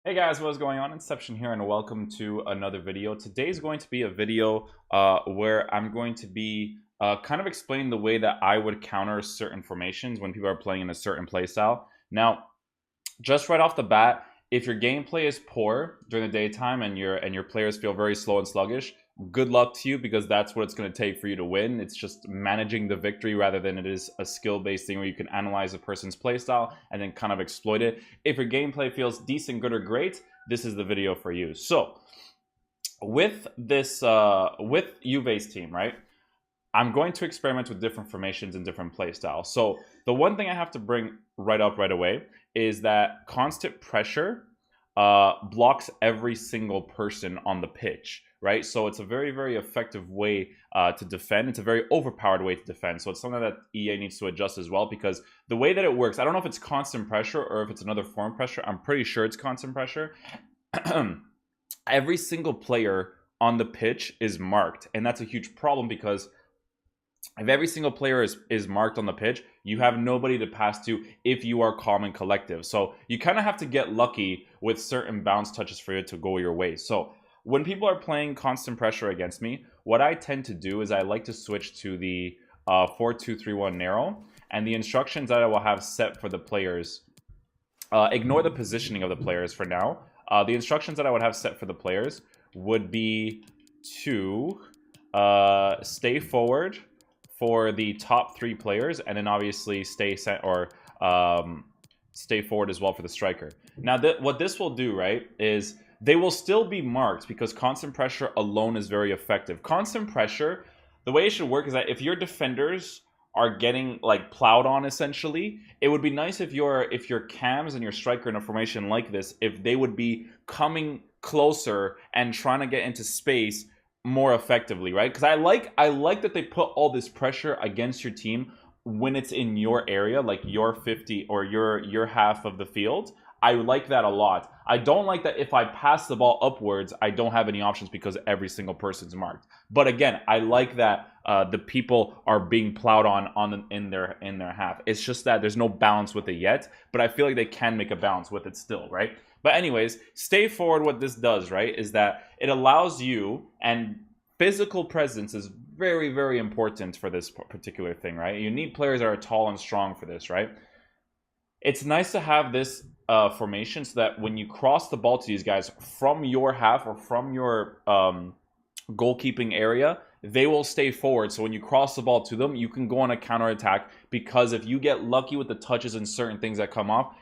Hey guys, what's going on? Inception here, and welcome to another video. Today's going to be a video where I'm going to be kind of explaining the way that I would counter certain formations when people are playing in a certain playstyle. Now, just right off the bat, if your gameplay is poor during the daytime and your players feel very slow and sluggish, good luck to you because that's what it's going to take for you to win. It's just managing the victory rather than it is a skill-based thing where you can analyze a person's playstyle and then kind of exploit it. If your gameplay feels decent, good, or great, this is the video for you. So with this with Juve's team, right? I'm going to experiment with different formations and different playstyles. So the one thing I have to bring right up right away is that constant pressure blocks every single person on the pitch, right? So it's a very, very effective way to defend. It's a very overpowered way to defend. So it's something that EA needs to adjust as well, because the way that it works, I don't know if it's constant pressure or if it's another form of pressure. I'm pretty sure it's constant pressure. Every single player on the pitch is marked, and that's a huge problem because if every single player is marked on the pitch, you have nobody to pass to if you are calm and collective. So you kind of have to get lucky with certain bounce touches for it to go your way. So when people are playing constant pressure against me, what I tend to do is I like to switch to the 4-2-3-1 narrow, and the instructions that I will have set for the players, ignore the positioning of the players for now. The instructions that I would have set for the players would be to stay forward for the top three players, and then obviously stay stay forward as well for the striker. Now, what this will do, right, is they will still be marked because constant pressure alone is very effective. Constant pressure, the way it should work is that if your defenders are getting like plowed on, essentially, it would be nice if your cams and your striker in a formation like this, if they would be coming closer and trying to get into space more effectively, right? Because I like that they put all this pressure against your team when it's in your area, like your 50 or your half of the field. I like that a lot. I don't like that if I pass the ball upwards, I don't have any options because every single person's marked. But again, I like that the people are being plowed on in their half. It's just that there's no balance with it yet, but I feel like they can make a balance with it still, right? But anyways, stay forward. What this does, right, is that it allows you, and physical presence is very, very important for this particular thing, right? You need players that are tall and strong for this, right? It's nice to have this formation so that when you cross the ball to these guys from your half or from your goalkeeping area, they will stay forward. So when you cross the ball to them, you can go on a counter attack, because if you get lucky with the touches and certain things that come off,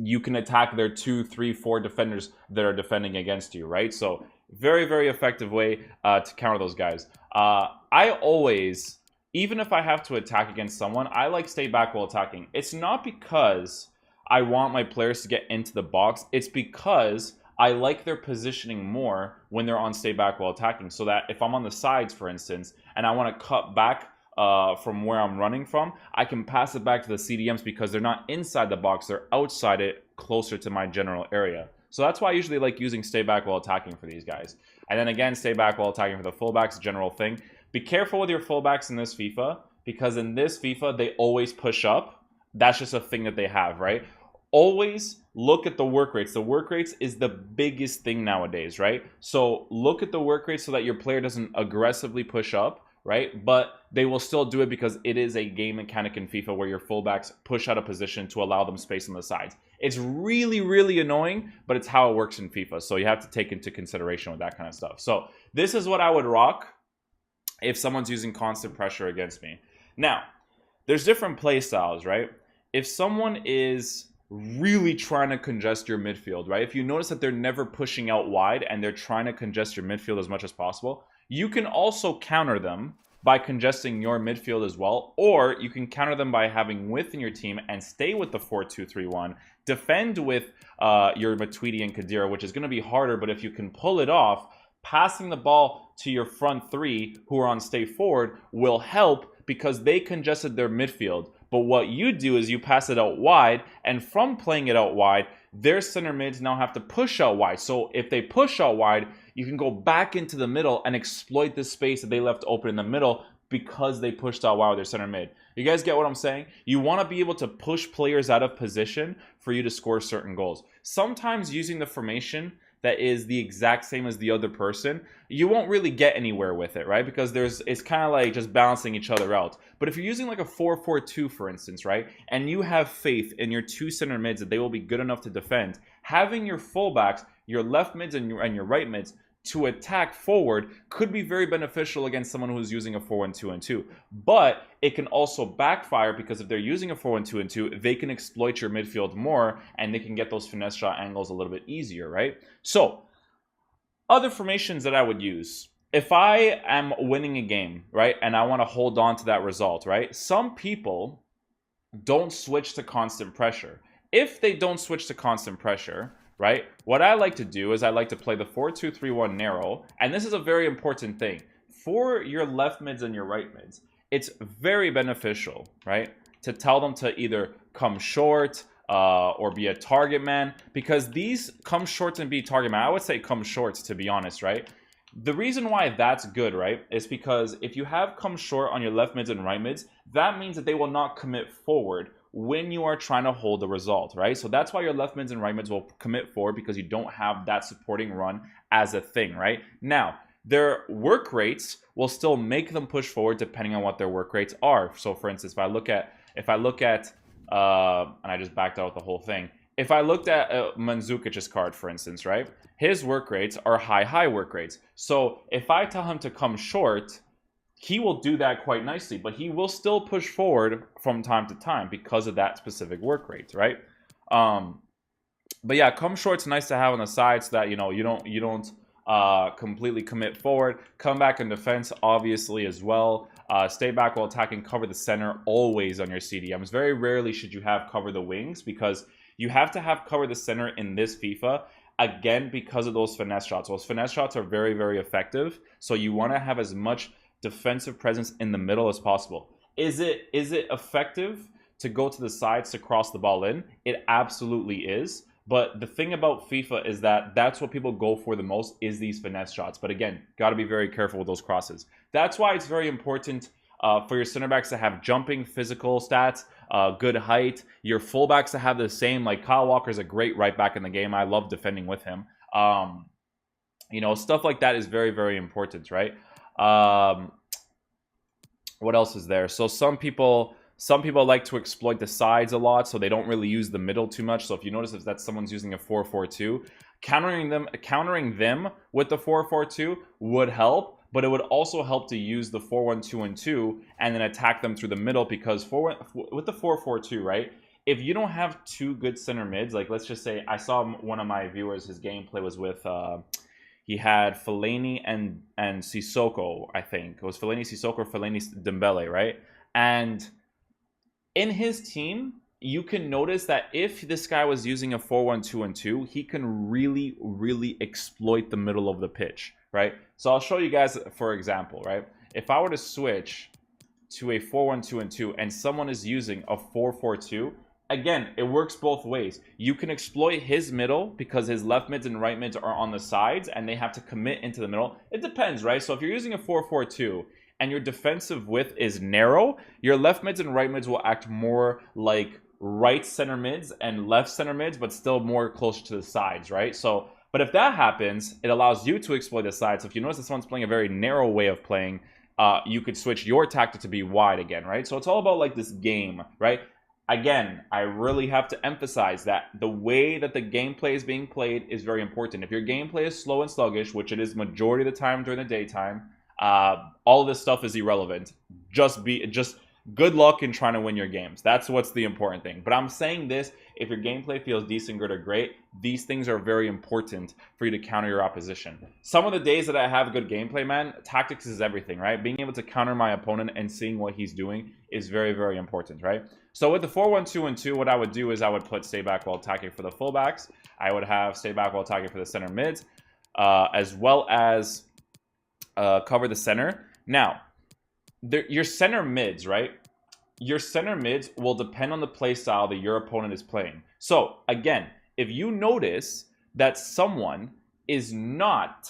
you can attack their 2, 3, 4 defenders that are defending against you, right? So very, very effective way to counter those guys. I always, even if I have to attack against someone, I like stay back while attacking. It's not because I want my players to get into the box. It's because I like their positioning more when they're on stay back while attacking. So that if I'm on the sides, for instance, and I want to cut back from where I'm running from, I can pass it back to the CDMs because they're not inside the box, they're outside it, closer to my general area. So that's why I usually like using stay back while attacking for these guys. And then again, stay back while attacking for the fullbacks, general thing. Be careful with your fullbacks in this FIFA, because in this FIFA, they always push up. That's just a thing that they have, right? Always look at the work rates. The work rates is the biggest thing nowadays, right? So look at the work rates so that your player doesn't aggressively push up, right? But they will still do it because it is a game mechanic in FIFA where your fullbacks push out of position to allow them space on the sides. It's really, really annoying, but it's how it works in FIFA. So you have to take into consideration with that kind of stuff. So this is what I would rock if someone's using constant pressure against me. Now, there's different play styles, right? If someone is really trying to congest your midfield, right? If you notice that they're never pushing out wide and they're trying to congest your midfield as much as possible, you can also counter them by congesting your midfield as well, or you can counter them by having width in your team and stay with the 4-2-3-1, defend with your Matuidi and Khedira, which is going to be harder, but if you can pull it off, passing the ball to your front three who are on stay forward will help because they congested their midfield. But what you do is you pass it out wide, and from playing it out wide, their center mids now have to push out wide. So if they push out wide, you can go back into the middle and exploit the space that they left open in the middle because they pushed out wide with their center mid. You guys get what I'm saying? You want to be able to push players out of position for you to score certain goals. Sometimes using the formation that is the exact same as the other person, you won't really get anywhere with it, right? Because it's kind of like just balancing each other out. But if you're using like a 4-4-2, for instance, right, and you have faith in your two center mids that they will be good enough to defend, having your fullbacks, your left mids and your right mids to attack forward could be very beneficial against someone who's using a 4-1-2-2. But it can also backfire, because if they're using a 4-1-2-2, they can exploit your midfield more and they can get those finesse shot angles a little bit easier, right? So, other formations that I would use. If I am winning a game, right, and I want to hold on to that result, right, some people don't switch to constant pressure. If they don't switch to constant pressure, right, what I like to do is I like to play the 4-2-3-1 narrow, and this is a very important thing. For your left mids and your right mids, it's very beneficial, right, to tell them to either come short or be a target man, because these come short and be target man. I would say come shorts, to be honest, right? The reason why that's good, right, is because if you have come short on your left mids and right mids, that means that they will not commit forward when you are trying to hold the result, right? So that's why your left mids and right mids will commit forward, because you don't have that supporting run as a thing, right? Now, their work rates will still make them push forward depending on what their work rates are. So for instance, if I look at and I just backed out the whole thing. If I looked at Mandzukic's card, for instance, right? His work rates are high work rates. So if I tell him to come short, he will do that quite nicely, but he will still push forward from time to time because of that specific work rate, right? But yeah, come short's nice to have on the side so that, you know, you don't completely commit forward. Come back in defense, obviously, as well. Stay back while attacking, cover the center always on your CDMs. Very rarely should you have cover the wings, because you have to have cover the center in this FIFA, again, because of those finesse shots. Those finesse shots are very, very effective, so you want to have as much defensive presence in the middle as possible. Is it effective to go to the sides to cross the ball in? It absolutely is. But the thing about FIFA is that that's what people go for the most, is these finesse shots. But again, got to be very careful with those crosses. That's why it's very important for your center backs to have jumping, physical stats, good height. Your fullbacks to have the same. Like Kyle Walker's a great right back in the game. I love defending with him. You know, stuff like that is very, very important, right? What else is there? So some people like to exploit the sides a lot, so they don't really use the middle too much. So if you notice if that someone's using a 4-4-2, countering them with the 4-4-2 would help, but it would also help to use the 4-1-2-1-2 and then attack them through the middle, because with the 4-4-2, right? If you don't have two good center mids, like let's just say I saw one of my viewers, his gameplay was with he had Fellaini and Sissoko, I think. It was Fellaini, Sissoko, or Fellaini, Dembele, right? And in his team, you can notice that if this guy was using a 4-1-2-1-2, he can really, really exploit the middle of the pitch, right? So I'll show you guys, for example, right? If I were to switch to a 4-1-2-1-2 and someone is using a 4-4-2, again, it works both ways. You can exploit his middle because his left mids and right mids are on the sides and they have to commit into the middle. It depends, right? So if you're using a 4-4-2 and your defensive width is narrow, your left mids and right mids will act more like right center mids and left center mids, but still more closer to the sides, right? So, but if that happens, it allows you to exploit the sides. So if you notice that someone's playing a very narrow way of playing, you could switch your tactic to be wide again, right? So it's all about like this game, right? Again, I really have to emphasize that the way that the gameplay is being played is very important. If your gameplay is slow and sluggish, which it is majority of the time during the daytime, all of this stuff is irrelevant. Just good luck in trying to win your games. That's what's the important thing. But I'm saying this, if your gameplay feels decent, good, or great, these things are very important for you to counter your opposition. Some of the days that I have good gameplay, man, tactics is everything, right? Being able to counter my opponent and seeing what he's doing is very, very important, right? So with the 4-1-2-1-2, what I would do is I would put stay back while attacking for the fullbacks. I would have stay back while attacking for the center mids, as well as cover the center. Now, your center mids, right? Your center mids will depend on the play style that your opponent is playing. So, again, if you notice that someone is not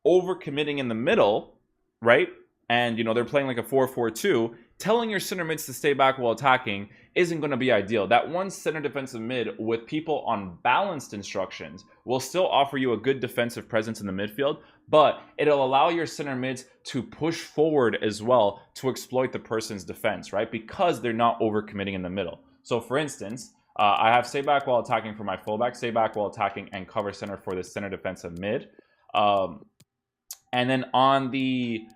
overcommitting in the middle, right? and you know they're playing like a 4-4-2, telling your center mids to stay back while attacking isn't going to be ideal. That one center defensive mid with people on balanced instructions will still offer you a good defensive presence in the midfield, but it'll allow your center mids to push forward as well to exploit the person's defense, right? Because they're not overcommitting in the middle. So for instance, I have stay back while attacking for my fullback, stay back while attacking, and cover center for the center defensive mid. And then on the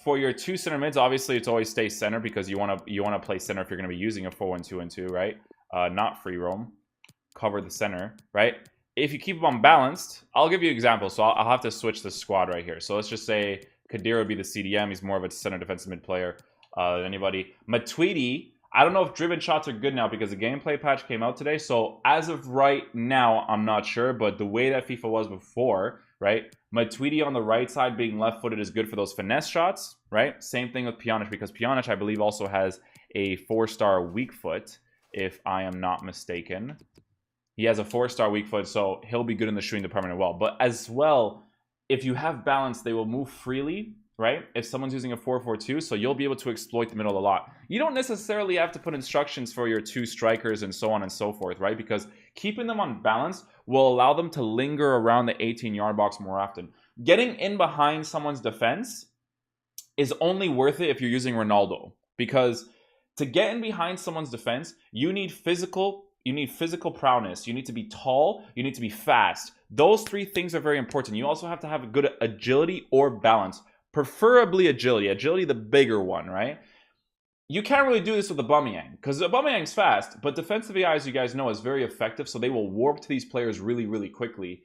for your two center mids, obviously it's always stay center because you want to play center if you're going to be using a 4-1-2-2, right? Not free roam. Cover the center, right? If you keep them unbalanced, I'll give you an example. So I'll have to switch the squad right here. So let's just say Kadir would be the CDM. He's more of a center defensive mid player than anybody. Matuidi, I don't know if driven shots are good now because the gameplay patch came out today. So as of right now, I'm not sure. But the way that FIFA was before, right? Matuidi on the right side being left-footed is good for those finesse shots, right? Same thing with Pjanic because Pjanic, I believe, also has a 4-star weak foot, if I am not mistaken. He has a 4-star weak foot, so he'll be good in the shooting department as well. But as well, if you have balance, they will move freely, right? If someone's using a 4-4-2, so you'll be able to exploit the middle a lot. You don't necessarily have to put instructions for your two strikers and so on and so forth, right? Because keeping them on balance will allow them to linger around the 18-yard box more often. Getting in behind someone's defense is only worth it if you're using Ronaldo. Because to get in behind someone's defense, you need physical prowess. You need to be tall. You need to be fast. Those three things are very important. You also have to have good agility or balance. Preferably agility. Agility, the bigger one, right? You can't really do this with Aubameyang because Aubameyang's fast, but defensive AI, as you guys know, is very effective. So they will warp to these players really, really quickly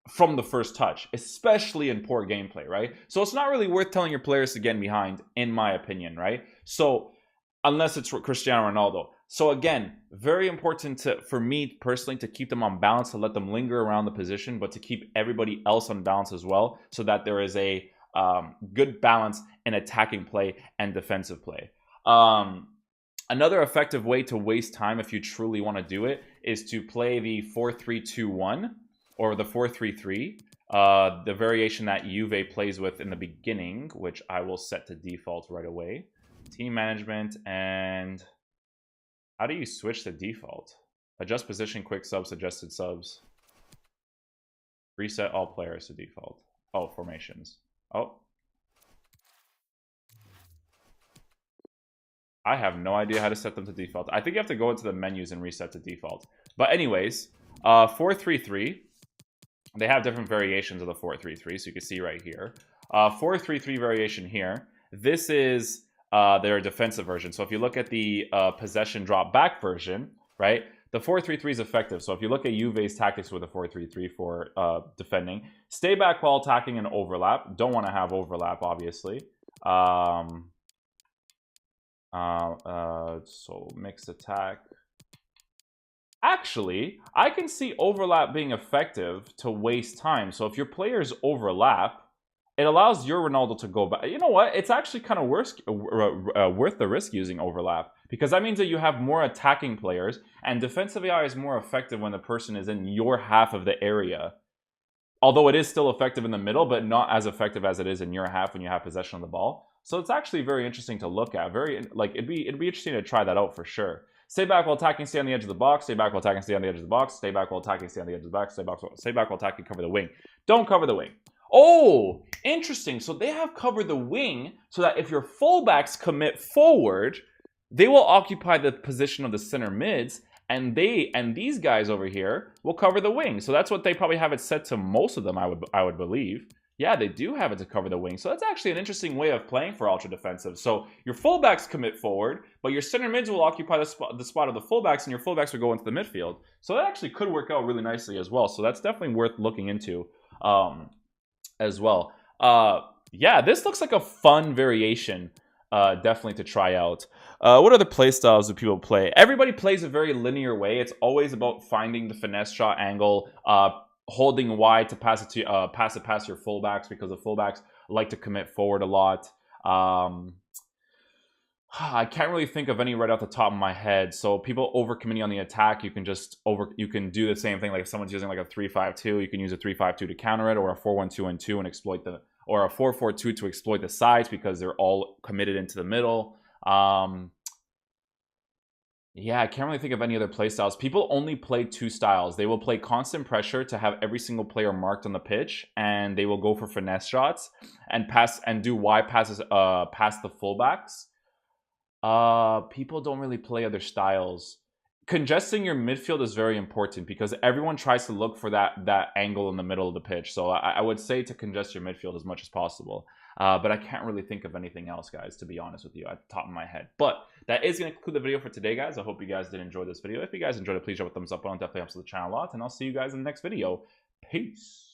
from the first touch, especially in poor gameplay, right? So it's not really worth telling your players to get in behind, in my opinion, right? So unless it's Cristiano Ronaldo. So again, very important for me personally to keep them on balance, to let them linger around the position, but to keep everybody else on balance as well, so that there is a good balance in attacking play and defensive play. Another effective way to waste time if you truly want to do it is to play the 4-3-2-1 or the 4-3-3, the variation that Juve plays with in the beginning, which I will set to default right away. Team management, and how do you switch to default? Adjust position, quick subs, suggested subs. Reset all players to default. Oh, formations. Oh. I have no idea how to set them to default. I think you have to go into the menus and reset to default. But anyways, 4-3-3. They have different variations of the 4-3-3, so you can see right here. 4-3-3 variation here. This is their defensive version. So if you look at the possession drop back version, right, the 4-3-3 is effective. So if you look at Juve's tactics with a 4-3-3 for defending, stay back while attacking and overlap. Don't want to have overlap, obviously. So mixed attack. Actually, I can see overlap being effective to waste time. So if your players overlap, it allows your Ronaldo to go back. You know what? It's actually kind of worth the risk using overlap, because that means that you have more attacking players, and defensive AI is more effective when the person is in your half of the area. Although it is still effective in the middle, but not as effective as it is in your half when you have possession of the ball. So it's actually very interesting to look at. It'd be interesting to try that out for sure. Stay back while attacking, stay on the edge of the box. Stay back while attacking, stay on the edge of the box. Stay back while attacking, stay on the edge of the box. Stay back while attacking, cover the wing. Don't cover the wing. Oh, interesting. So they have covered the wing so that if your fullbacks commit forward, they will occupy the position of the center mids, and these guys over here will cover the wing. So that's what they probably have it set to most of them, I would believe. Yeah, they do have it to cover the wing. So that's actually an interesting way of playing for ultra defensive. So your fullbacks commit forward, but your center mids will occupy the spot of the fullbacks, and your fullbacks will go into the midfield. So that actually could work out really nicely as well. So that's definitely worth looking into as well. Yeah, this looks like a fun variation definitely to try out. What other play styles do people play? Everybody plays a very linear way. It's always about finding the finesse shot angle, holding wide to pass it past your fullbacks, because the fullbacks like to commit forward a lot. I can't really think of any right off the top of my head. So people overcommitting on the attack, you can do the same thing. Like if someone's using like a 3-5-2, you can use a 3-5-2 to counter it, or a 4-1-2-2 and exploit or a 4-4-2 to exploit the sides because they're all committed into the middle. Yeah, I can't really think of any other play styles. People only play two styles. They will play constant pressure to have every single player marked on the pitch, and they will go for finesse shots and pass and do wide passes past the fullbacks. People don't really play other styles. Congesting your midfield is very important because everyone tries to look for that angle in the middle of the pitch. So I would say to congest your midfield as much as possible. But I can't really think of anything else, guys, to be honest with you, at the top of my head. But that is going to conclude the video for today, guys. I hope you guys did enjoy this video. If you guys enjoyed it, please drop a thumbs up on it. Definitely helps the channel a lot. And I'll see you guys in the next video. Peace.